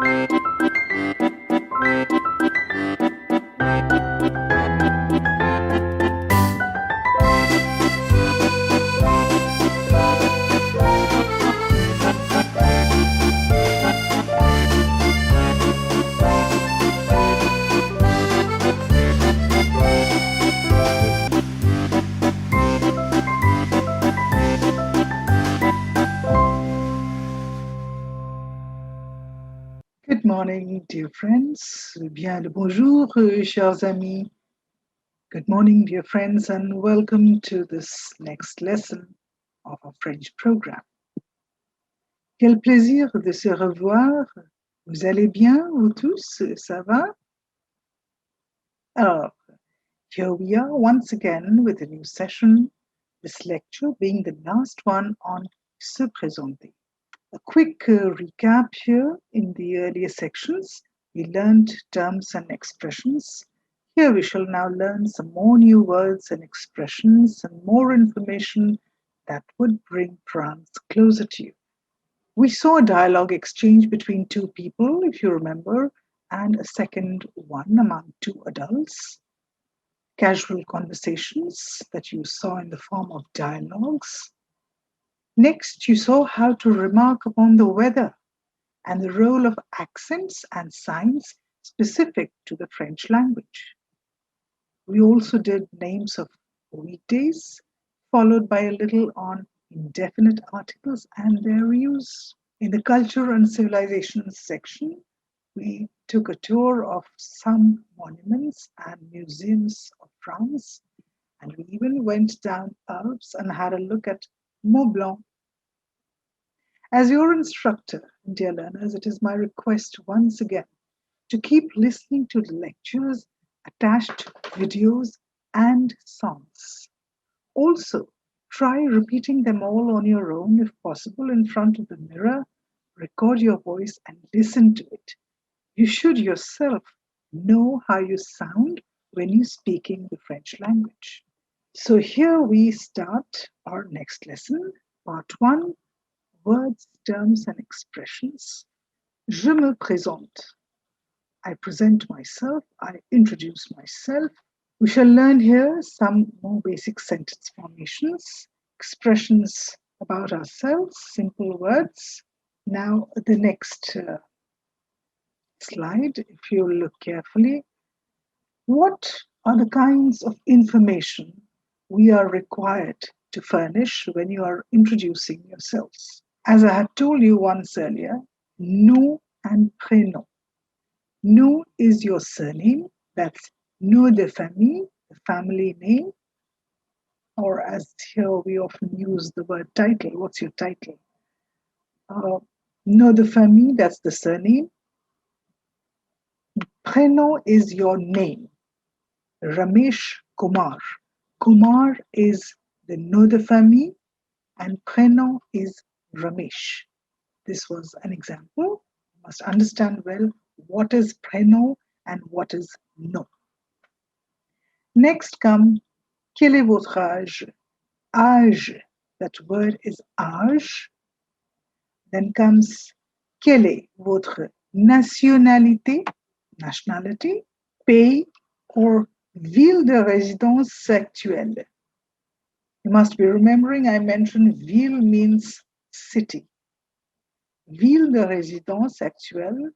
Good morning, dear friends. Bien le bonjour, chers amis. Good morning, dear friends, and welcome to this next lesson of our French program. Quel plaisir de se revoir. Vous allez bien, vous tous? Ça va? Alors, here we are once again with a new session, this lecture being the last one on se présenter. A quick recap here. In the earlier sections, we learned terms and expressions. Here we shall now learn some more new words and expressions and more information that would bring France closer to you. We saw a dialogue exchange between two people, if you remember, and a second one among two adults. Casual conversations that you saw in the form of dialogues. Next, you saw how to remark upon the weather and the role of accents and signs specific to the French language. We also did names of weekdays, followed by a little on indefinite articles and their use. In the culture and civilization section, we took a tour of some monuments and museums of France, and we even went down Alps and had a look at Mont Blanc. As your instructor, dear learners, it is my request once again to keep listening to the lectures, attached videos, and songs. Also, try repeating them all on your own if possible in front of the mirror. Record your voice and listen to it. You should yourself know how you sound when you're speaking the French language. So here we start our next lesson, part 1. Words, terms, and expressions. Je me présente. I present myself, I introduce myself. We shall learn here some more basic sentence formations, expressions about ourselves, simple words. Now, the next slide, if you look carefully, what are the kinds of information we are required to furnish when you are introducing yourselves? As I had told you once earlier, nom and prénom. Nom is your surname, that's nom de famille, the family name, or as here we often use the word title. What's your title? Nom de famille, that's the surname. Prénom is your name. Ramesh Kumar. Kumar is the nom de famille, and prénom is Ramesh. This was an example. You must understand well what is prénom and what is nom. Next come, quel est votre âge? Âge, that word is âge. Then comes, quelle est votre nationalité? Nationality, pays, or ville de résidence actuelle. You must be remembering I mentioned ville means city. Ville de résidence actuelle,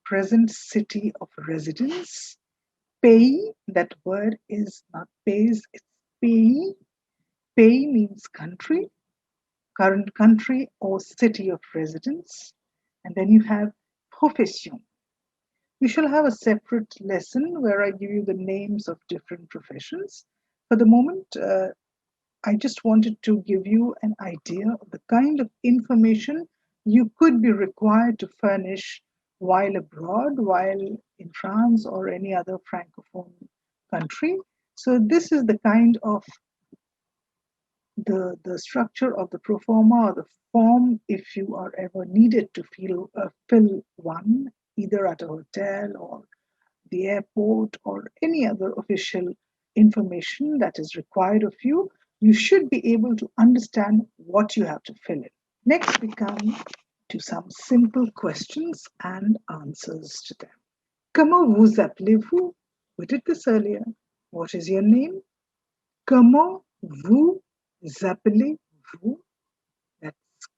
present city of residence. Pays, that word is not pays, it's pays. Pays means country, current country or city of residence. And then you have profession. We shall have a separate lesson where I give you the names of different professions. For the moment, I just wanted to give you an idea of the kind of information you could be required to furnish while abroad, while in France or any other Francophone country. So this is the kind of the structure of the pro forma or the form if you are ever needed to fill one, either at a hotel or the airport or any other official information that is required of you. You should be able to understand what you have to fill in. Next we come to some simple questions and answers to them. Comment vous appelez-vous? We did this earlier. What is your name? Comment vous appelez-vous? That's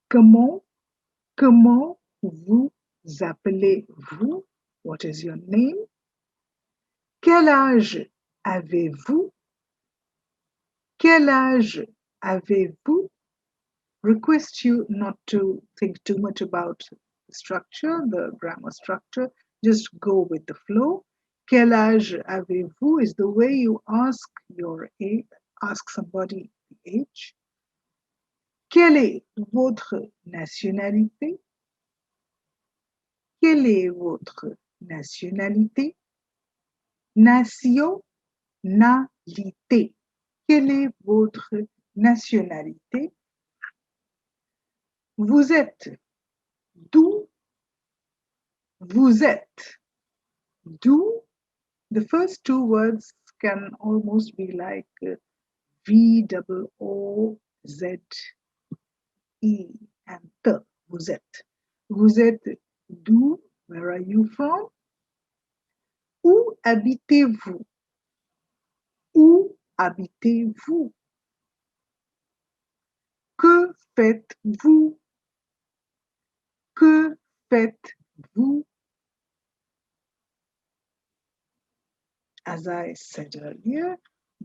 comment vous appelez-vous? What is your name? Quel âge avez-vous? Quel âge avez-vous? Request you not to think too much about the structure, the grammar structure. Just go with the flow. Quel âge avez-vous is the way you ask your age, ask somebody the age. Quelle est votre nationalité? Quelle est votre nationalité? Nationalité. Quelle est votre nationalité? Vous êtes d'où? Vous êtes d'où? The first two words can almost be like V-O-O-Z-E and the. Vous êtes. Vous êtes d'où? Where are you from? Où habitez-vous? Où habitez-vous? Que faites-vous? Que faites-vous? As I said earlier,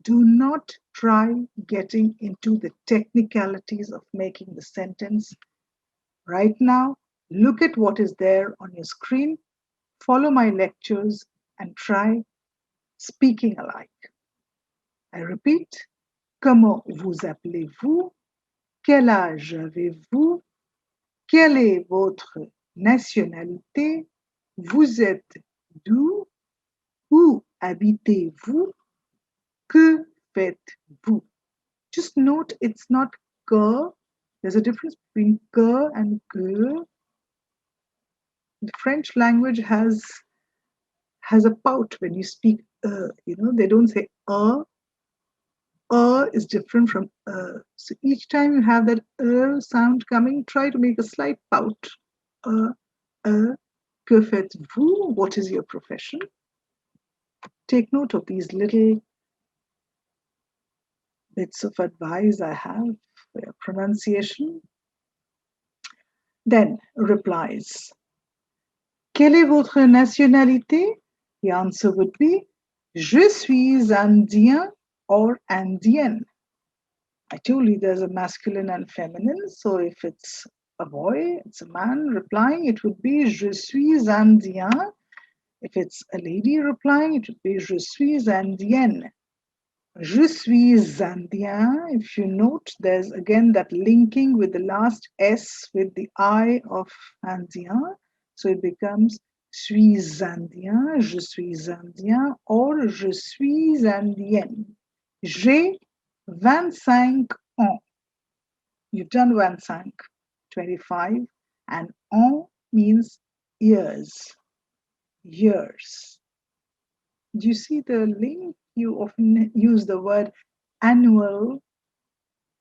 do not try getting into the technicalities of making the sentence. Right now, look at what is there on your screen, follow my lectures, and try speaking alike. I repeat, comment vous appelez-vous? Quel âge avez-vous? Quelle est votre nationalité? Vous êtes d'où? Où habitez-vous? Que faites-vous? Just note it's not que. There's a difference between que and que. The French language has a pout when you speak they don't say is different from so each time you have that sound coming, try to make a slight pout. Que faites-vous? What is your profession? Take note of these little bits of advice I have for your pronunciation. Then replies. Quelle est votre nationalité? The answer would be Je suis indien or indienne. I told you there's a masculine and feminine, so if it's a boy, it's a man replying, it would be Je suis indien. If it's a lady replying, it would be Je suis indienne. Je suis indien. If you note, there's again that linking with the last S with the I of indien. So it becomes suis indien, je suis indien, or je suis indienne. J'ai 25 ans. You've done 25, 25, and ans means years. Years. Do you see the link? You often use the word annual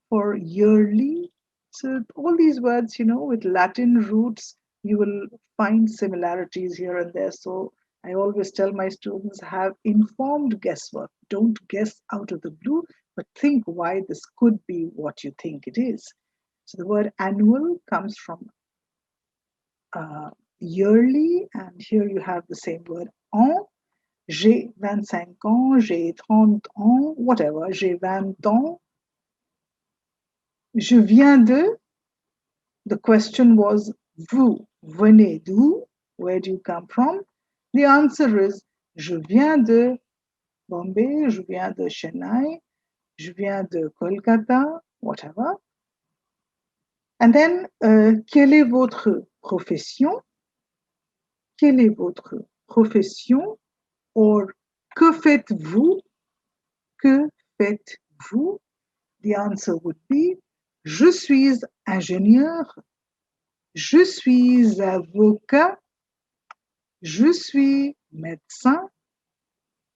for yearly. So all these words, with Latin roots, you will find similarities here and there. So I always tell my students, have informed guesswork. Don't guess out of the blue, but think why this could be what you think it is. So the word annual comes from yearly, and here you have the same word an. J'ai 25 ans, j'ai 30 ans, whatever, j'ai 20 ans. Je viens de. The question was, vous venez d'où? Where do you come from? The answer is, je viens de Bombay, je viens de Chennai, je viens de Kolkata, whatever. And then, quelle est votre profession? Quelle est votre profession? Or, que faites-vous? Que faites-vous? The answer would be, je suis ingénieur, je suis avocat, je suis médecin,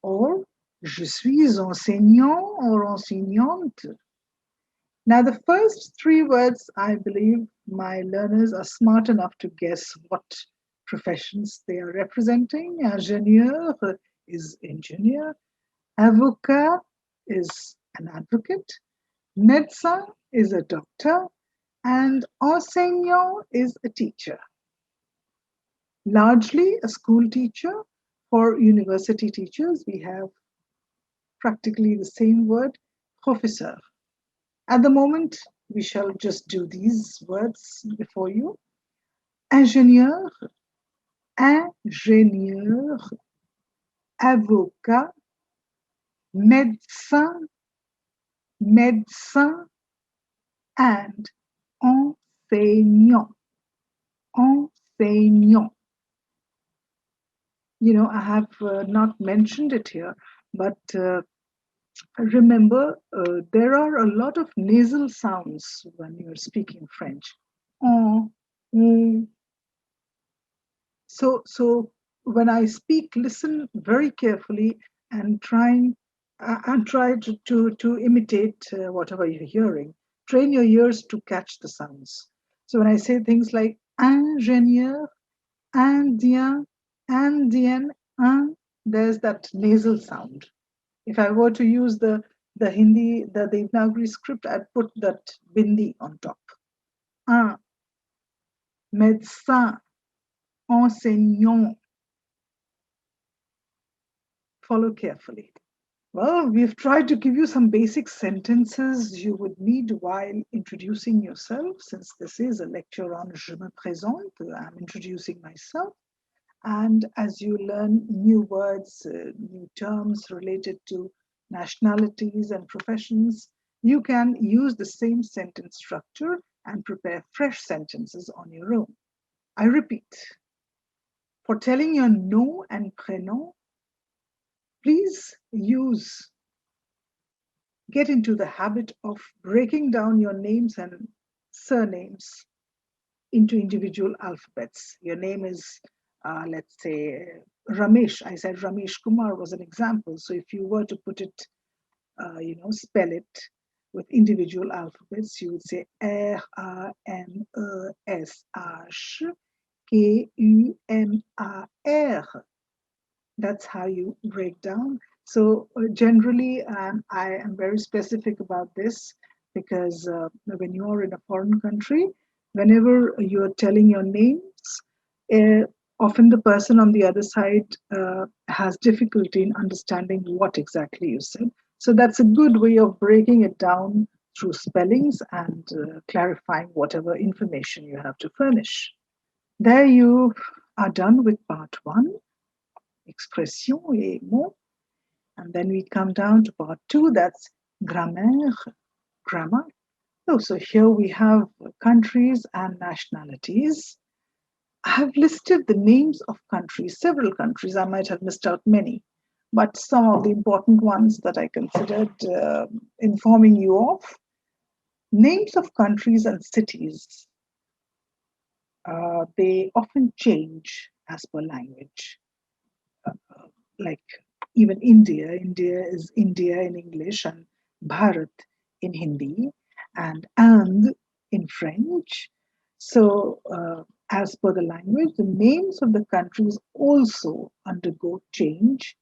or je suis enseignant or enseignante. Now, the first three words, I believe my learners are smart enough to guess what professions they are representing. Ingénieur is engineer, avocat is an advocate, médecin is a doctor, and enseignant is a teacher. Largely a school teacher. For university teachers, we have practically the same word, professeur. At the moment, we shall just do these words before you. Ingénieur, ingénieur, avocat, médecin, médecin, and enseignant, enseignant. I have not mentioned it here, but remember, there are a lot of nasal sounds when you're speaking French. Oh, mm. So when I speak, listen very carefully and try to imitate whatever you're hearing. Train your ears to catch the sounds. So when I say things like ingénieur, indien, indienne, there's that nasal sound. If I were to use the Hindi, the Devanagari script, I'd put that bindi on top. Un, médecin, enseignant. Follow carefully. Well, we've tried to give you some basic sentences you would need while introducing yourself. Since this is a lecture on Je me présente, I'm introducing myself. And as you learn new words, new terms related to nationalities and professions, you can use the same sentence structure and prepare fresh sentences on your own. I repeat, for telling your nom and prénom, please get into the habit of breaking down your names and surnames into individual alphabets. Your name is, let's say, Ramesh. I said Ramesh Kumar was an example. So if you were to put it, spell it with individual alphabets, you would say Ramesh Kumar. That's how you break down. So generally, I am very specific about this because when you are in a foreign country, whenever you are telling your names, uh, often the person on the other side has difficulty in understanding what exactly you said. So that's a good way of breaking it down through spellings and clarifying whatever information you have to furnish. There you are done with part one, expression et mots. And then we come down to part two, that's grammaire, grammar. Oh, so here we have countries and nationalities. I have listed the names of countries, several countries. I might have missed out many, but some of the important ones that I considered informing you of. Names of countries and cities, they often change as per language. Like even India is India in English and Bharat in Hindi and in French. So, as per the language, the names of the countries also undergo change,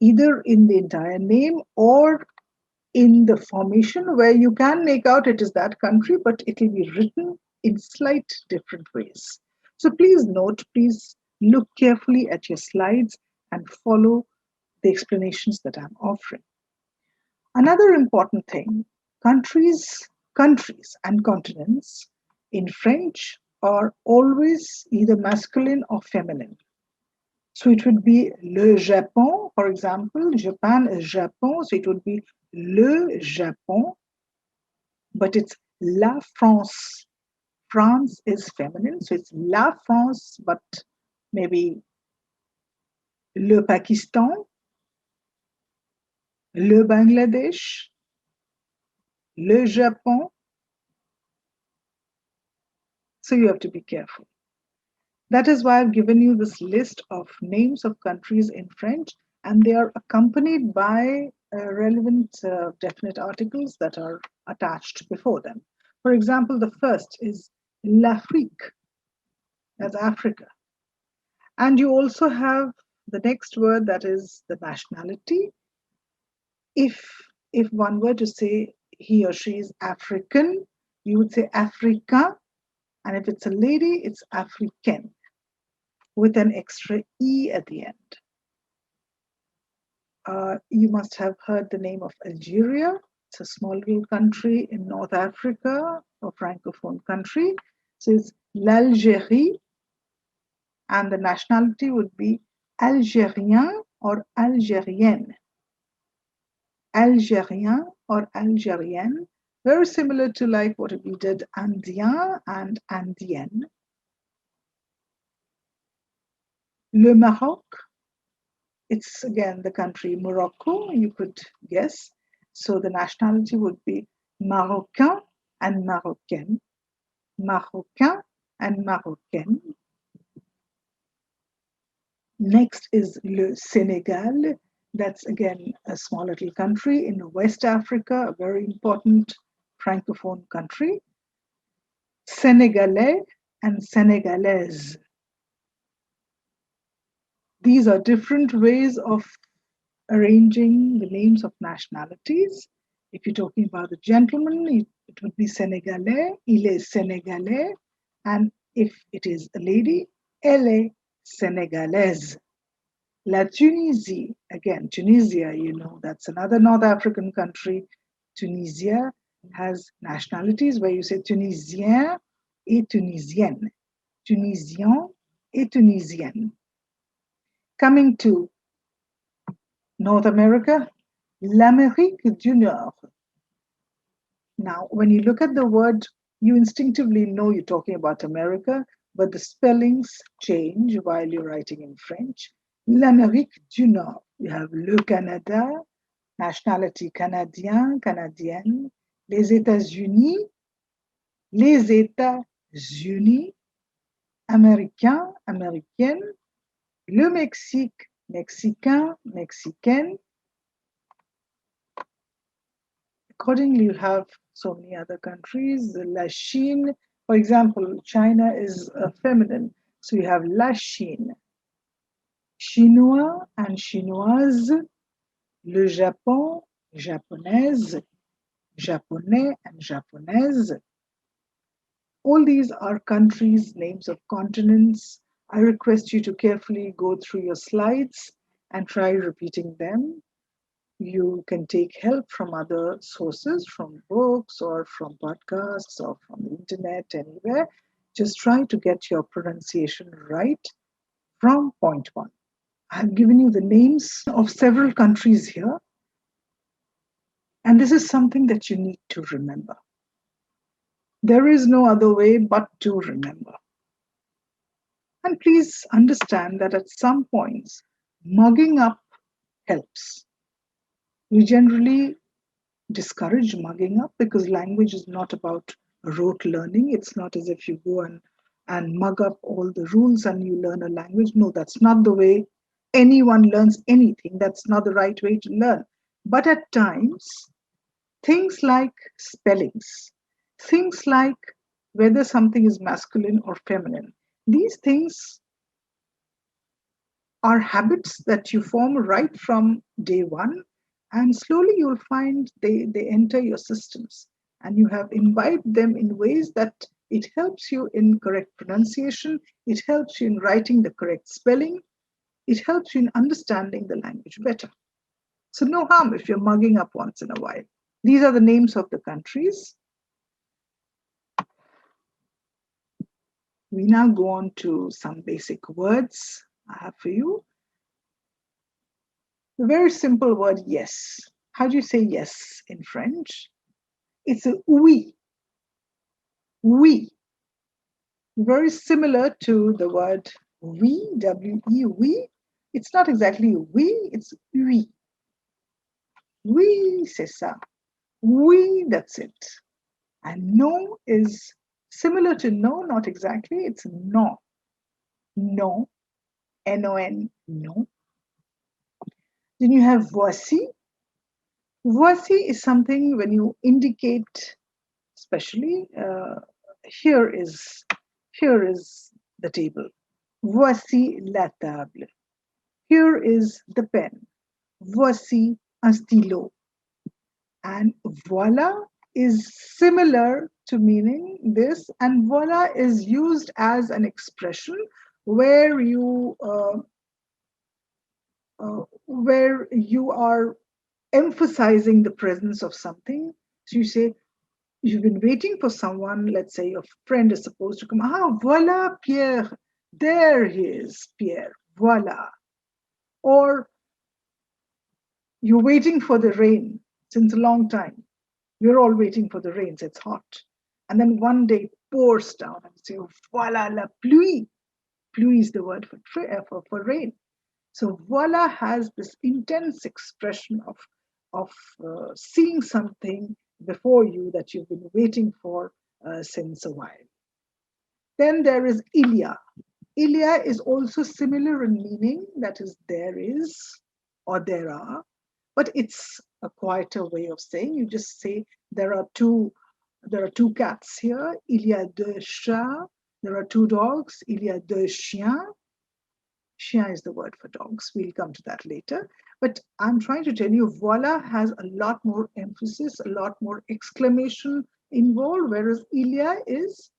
either in the entire name or in the formation where you can make out it is that country, but it will be written in slight different ways. So please note, please look carefully at your slides and follow the explanations that I'm offering. Another important thing, countries and continents in French are always either masculine or feminine. So it would be le Japon, for example. Japan is Japon, so it would be le Japon, but it's la France. France is feminine, so it's la France, but maybe le Pakistan, le Bangladesh, le Japon. So you have to be careful. That is why I've given you this list of names of countries in French, and they are accompanied by relevant definite articles that are attached before them. For example, the first is l'Afrique, that's Africa. And you also have the next word, that is the nationality. If if one were to say he or she is African, you would say Africa, and if it's a lady, it's Africaine with an extra E at the end. You must have heard the name of Algeria. It's a small little country in North Africa, a francophone country. So it's l'Algérie, and the nationality would be Algérien or Algérienne. Algérien or Algérienne, very similar to like what we did Indien and Indienne. Le Maroc, it's again the country Morocco, you could guess. So the nationality would be Marocain and Marocaine. Marocain and Marocaine. Next is Le Senegal. That's again a small little country in West Africa, a very important francophone country. Senegalais and Senegalaise. These are different ways of arranging the names of nationalities. If you're talking about the gentleman, it would be Senegalais, il est Sénégalais, and if it is a lady, elle est Sénégalaise. La Tunisie, again, Tunisia, you know, that's another North African country. Tunisia has nationalities where you say Tunisien et Tunisienne, Tunisien et Tunisienne. Coming to North America, l'Amérique du Nord. Now, when you look at the word, you instinctively know you're talking about America, but the spellings change while you're writing in French. L'Amérique du Nord. You have le Canada, nationality Canadien, Canadienne, les États-Unis, les États-Unis, Américain, Américaine, le Mexique, Mexicain, Mexicaine. Accordingly, you have so many other countries. La Chine, for example, China is feminine, so you have La Chine. Chinois and Chinoise, le Japon, Japonaise, Japonais and Japonaise. All these are countries, names of continents. I request you to carefully go through your slides and try repeating them. You can take help from other sources, from books or from podcasts or from the internet, anywhere. Just try to get your pronunciation right from point one. I've given you the names of several countries here, and this is something that you need to remember. There is no other way but to remember. And please understand that at some points, mugging up helps. We generally discourage mugging up because language is not about rote learning. It's not as if you go and mug up all the rules and you learn a language. No, that's not the way anyone learns anything. That's not the right way to learn. But at times, things like spellings, things like whether something is masculine or feminine, these things are habits that you form right from day one, and slowly you'll find they enter your systems and you have imbibed them in ways that it helps you in correct pronunciation, it helps you in writing the correct spelling, it helps you in understanding the language better. So no harm if you're mugging up once in a while. These are the names of the countries. We now go on to some basic words I have for you. The very simple word yes. How do you say yes in French? It's a oui. Oui. Very similar to the word oui, W-E, oui. It's not exactly oui, it's oui. Oui, c'est ça. Oui, that's it. And no is similar to no, not exactly. It's non. Non. N-O-N, non. Then you have voici. Voici is something when you indicate, especially here is the table. Voici la table. Here is the pen. Voici un stylo. And voila is similar to meaning this, and voila is used as an expression where where you are emphasizing the presence of something. So you say, you've been waiting for someone, let's say your friend is supposed to come. Ah, voila, Pierre. There he is, Pierre. Voila. Or you're waiting for the rain since a long time. We're all waiting for the rains. It's hot. And then one day it pours down and you say, voila la pluie. Pluie is the word for rain. So voila has this intense expression of seeing something before you that you've been waiting for since a while. Then there is Ilya. Ilya is also similar in meaning, that is, there is or there are, but it's a quieter way of saying. You just say there are two cats here. Il y a deux chats. There are two dogs. Il y a deux chiens. Chien is the word for dogs. We'll come to that later. But I'm trying to tell you, voila has a lot more emphasis, a lot more exclamation involved, whereas il y a is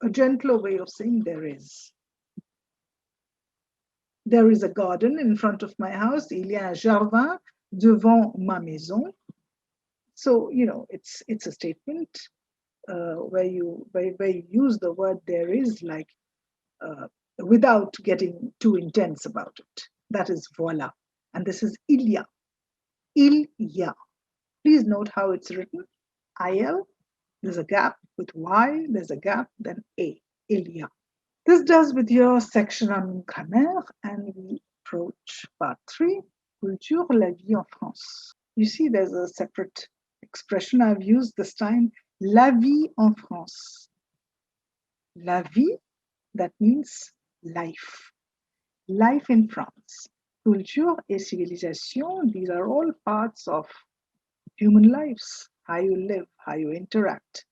a gentler way of saying there is. There is a garden in front of my house. Il y a un jardin devant ma maison. So, you know, it's a statement where you use the word there is, like without getting too intense about it. That is voila. And this is il y a. Il y a. Please note how it's written. IL, there's a gap with Y, there's a gap, then A. Il y a. This does with your section on grammaire, and we approach part 3, Culture, la vie en France. You see there's a separate expression I've used this time, la vie en France. La vie, that means life. Life in France. Culture et civilisation, these are all parts of human lives. How you live, how you interact,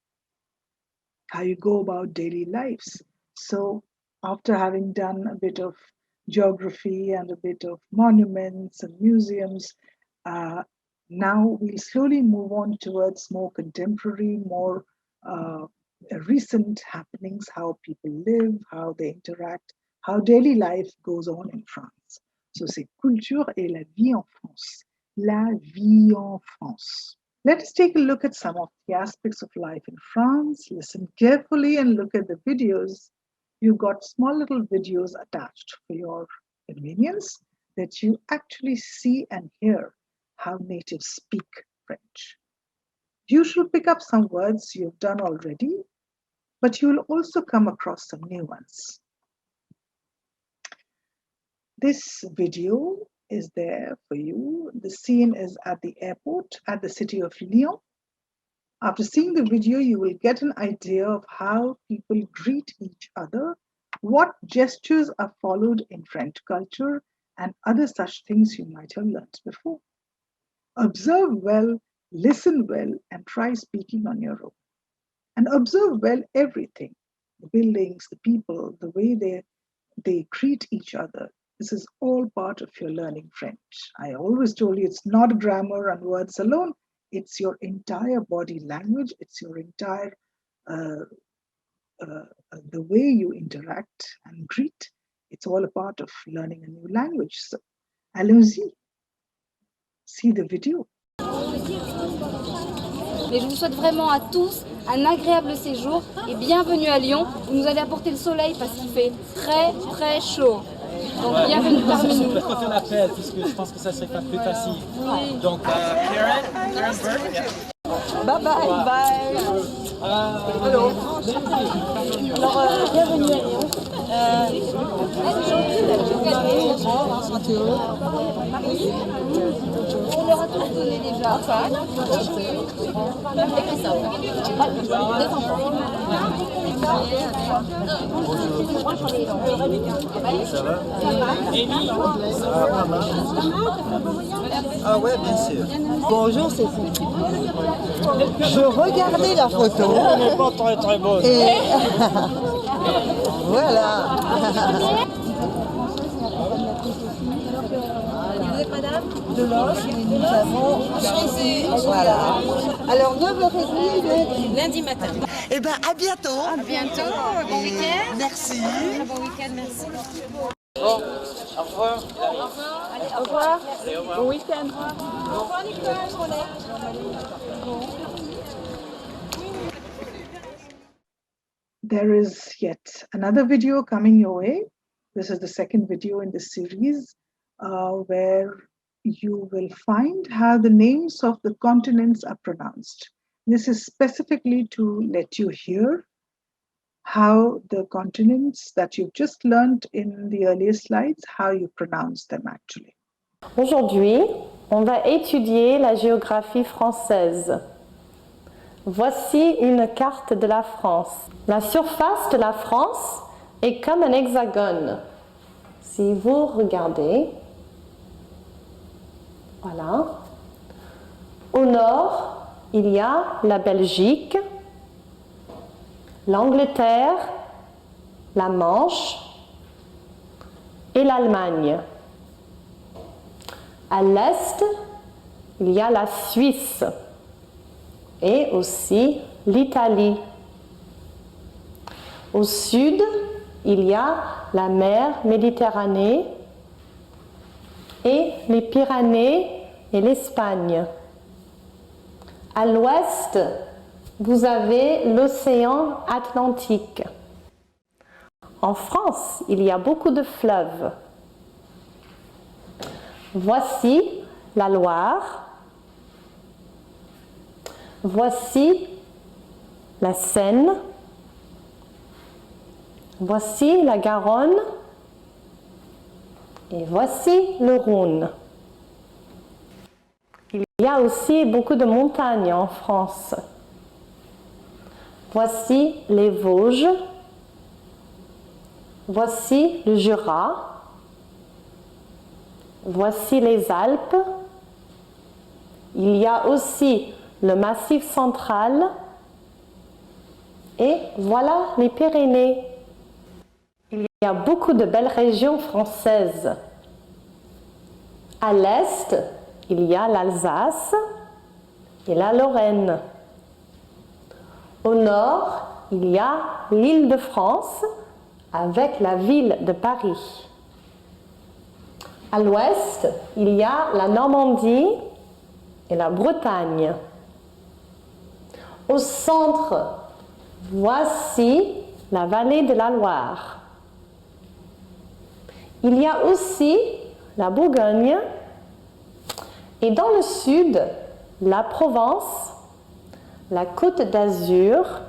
how you go about daily lives. So after having done a bit of geography and a bit of monuments and museums, now we'll slowly move on towards more contemporary, more recent happenings, how people live, how they interact, how daily life goes on in France. So c'est culture et la vie en France. La vie en France. Let us take a look at some of the aspects of life in France. Listen carefully and look at the videos. You've got small little videos attached for your convenience that you actually see and hear how natives speak French. You should pick up some words you've done already, but you will also come across some new ones. This video is there for you. The scene is at the airport at the city of Lyon. After seeing the video, you will get an idea of how people greet each other, what gestures are followed in French culture, and other such things you might have learnt before. Observe well, listen well, and try speaking on your own. And observe well everything, the buildings, the people, the way they greet each other. This is all part of your learning French. I always told you it's not grammar and words alone. It's your entire body language. It's your entire, the way you interact and greet. It's all a part of learning a new language. So, allons-y. See the video. Mais je vous souhaite vraiment à tous un agréable séjour et bienvenue à Lyon. Vous nous allez apporter le soleil parce qu'il fait très très chaud. Donc bienvenue parmi nous. Je préfère l'appel puisque je pense que ça serait pas plus facile. Oui. Donc Karen Burke. Bye bye. Bye. Alors, bienvenue à Lyon. On leur a tous donné déjà. Et Christophe. Deux enfants. Ah ouais, bien sûr. Bonjour, c'est fou. Je regardais la photo. Elle n'est pas très très bonne. Et voilà. De l'os, nous avons voilà. Alors 9h30 Lundi matin. Eh bien, à bientôt. À bientôt. Bon week-end. Merci. Bon week-end, merci. Bon, au revoir. Allez, au revoir. Bon week-end. Au revoir, Nicolas. There is yet another video coming your way. This is the second video in this series where you will find how the names of the continents are pronounced. This is specifically to let you hear how the continents that you've just learned in the earlier slides, how you pronounce them actually. Aujourd'hui, on va étudier la géographie française. Voici une carte de la France. La surface de la France est comme un hexagone. Si vous regardez, voilà. Au nord, il y a la Belgique, l'Angleterre, la Manche et l'Allemagne. À l'est, il y a la Suisse et aussi l'Italie. Au sud, il y a la mer Méditerranée et les Pyrénées et l'Espagne. À l'ouest, vous avez l'océan Atlantique. En France, il y a beaucoup de fleuves. Voici la Loire. Voici la Seine. Voici la Garonne. Et voici le Rhône. Il y a aussi beaucoup de montagnes en France. Voici les Vosges. Voici le Jura. Voici les Alpes. Il y a aussi le Massif central. Et voilà les Pyrénées. Il y a beaucoup de belles régions françaises. À l'est, il y a l'Alsace et la Lorraine. Au nord, il y a l'Île-de-France avec la ville de Paris. À l'ouest, il y a la Normandie et la Bretagne. Au centre, voici la vallée de la Loire. Il y a aussi la Bourgogne et dans le sud, la Provence, la Côte d'Azur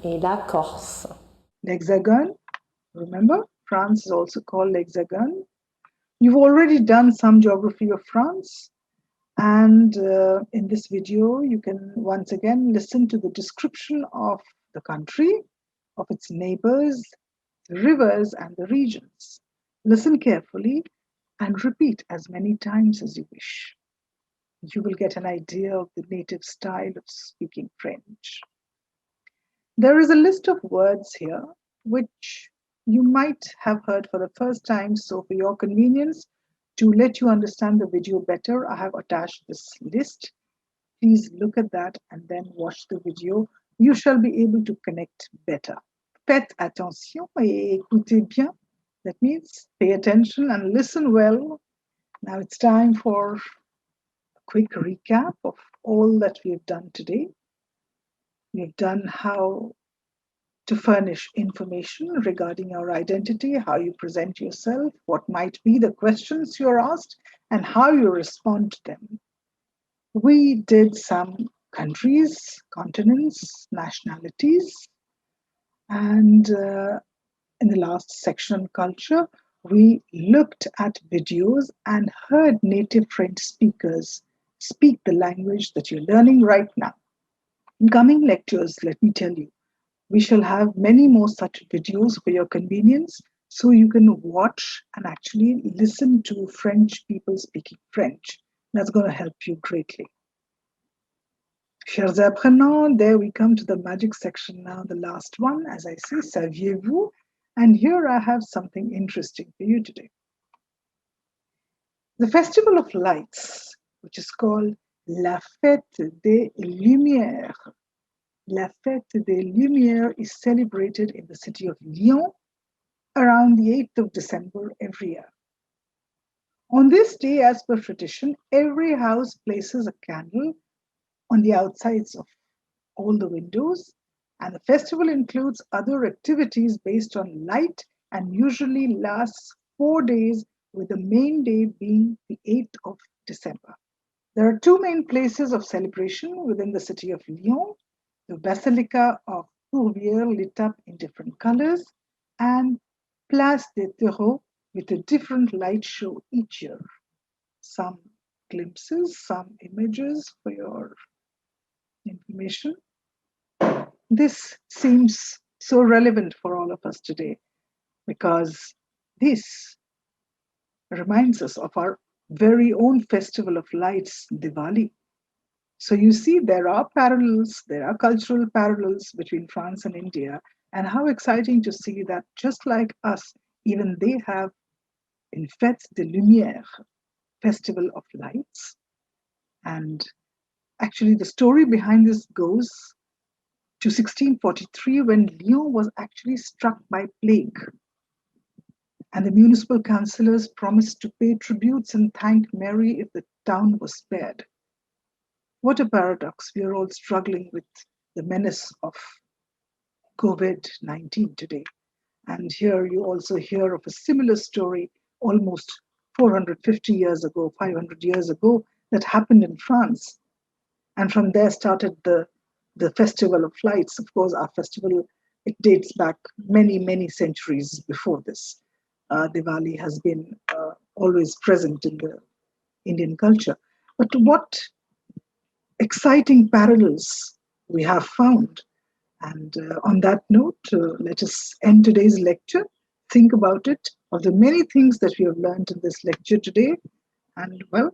et la Corse. L'Hexagone, remember, France is also called l'Hexagone. You've already done some geography of France, and in this video, you can once again listen to the description of the country, of its neighbors, the rivers, and the regions. Listen carefully and repeat as many times as you wish. You will get an idea of the native style of speaking French. There is a list of words here which you might have heard for the first time, so for your convenience, to let you understand the video better, I have attached this list. Please look at that and then watch the video. You shall be able to connect better. Faites attention et écoutez bien. That means pay attention and listen well. Now it's time for a quick recap of all that we've done today. We've done how to furnish information regarding your identity, how you present yourself, what might be the questions you're asked, and how you respond to them. We did some countries, continents, nationalities, and in the last section on culture, we looked at videos and heard native French speakers speak the language that you're learning right now. In coming lectures, let me tell you, we shall have many more such videos for your convenience so you can watch and actually listen to French people speaking French. That's going to help you greatly. Chers apprenants, there we come to the magic section now, the last one, as I say, saviez-vous? And here I have something interesting for you today. The Festival of Lights, which is called La Fête des Lumières. La Fête des Lumières is celebrated in the city of Lyon around the 8th of December every year. On this day, as per tradition, every house places a candle on the outsides of all the windows, and the festival includes other activities based on light and usually lasts 4 days, with the main day being the 8th of December. There are two main places of celebration within the city of Lyon: the Basilica of Courvières lit up in different colors, and Place des Terreaux with a different light show each year. Some glimpses, some images for your information. This seems so relevant for all of us today because this reminds us of our very own festival of lights, Diwali. So you see, there are parallels, there are cultural parallels between France and India, and how exciting to see that just like us, even they have une fête de lumière, festival of lights. And actually the story behind this goes to 1643, when Lyon was actually struck by plague. And the municipal councillors promised to pay tributes and thank Mary if the town was spared. What a paradox. We are all struggling with the menace of COVID-19 today. And here you also hear of a similar story almost 450 years ago, 500 years ago, that happened in France. And from there started the Festival of Lights. Of course, our festival, it dates back many, many centuries before this. Diwali has been always present in the Indian culture. But what exciting parallels we have found. And on that note, let us end today's lecture. Think about it, of the many things that we have learned in this lecture today. And well,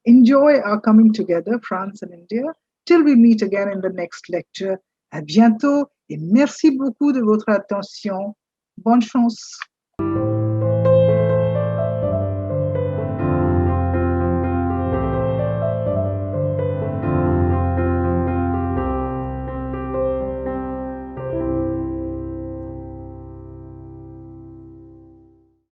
enjoy our coming together, France and India, till we meet again in the next lecture. À bientôt et merci beaucoup de votre attention. Bonne chance.